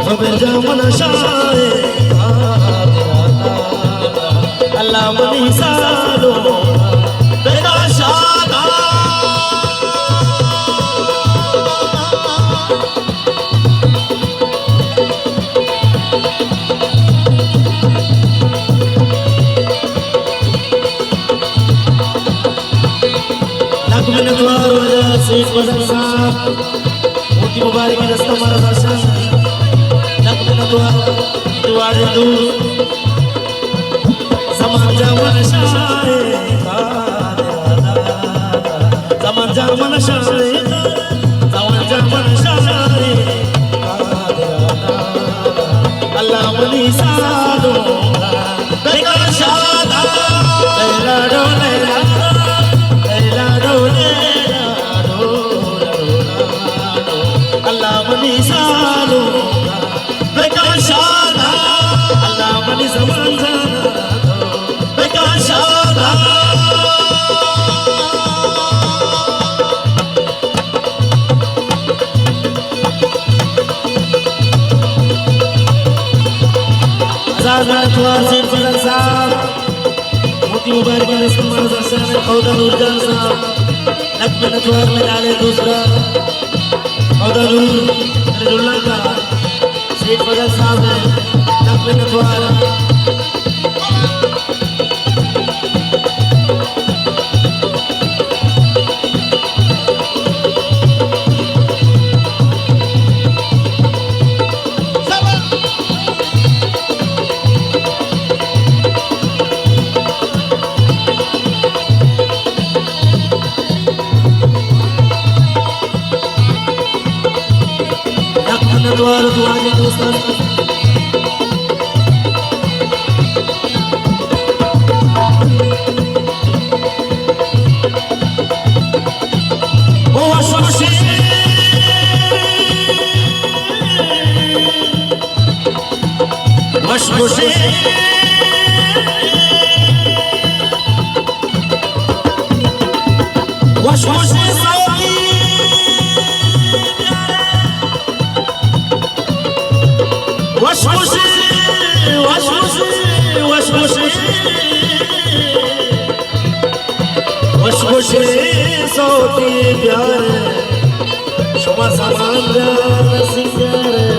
जामन शाए अल्लाह मनी सालो बेटा शादा लगन द्वार वजह से बदन साहब मोती मुबारक रस्ता हमारा दर्शन दुआ दू zaman zaman syai zaman zaman syai zaman zaman syai Allah menisado dengan syada la do Allah menisado dengan syada Allah menisado Wasif बदन साहब मोती मुबारक रस्मान दर्शन खौदा नूरजान साहब नकब नतवार में डाले दूसरा खौदा नूर रुल्ला का शेख बदन साहब है नकब नतवार द्वार दुआने दोस्तों ओ वशवशे वशवशे वशवशे वशवशे सोती प्यार शुमा समान सिंगर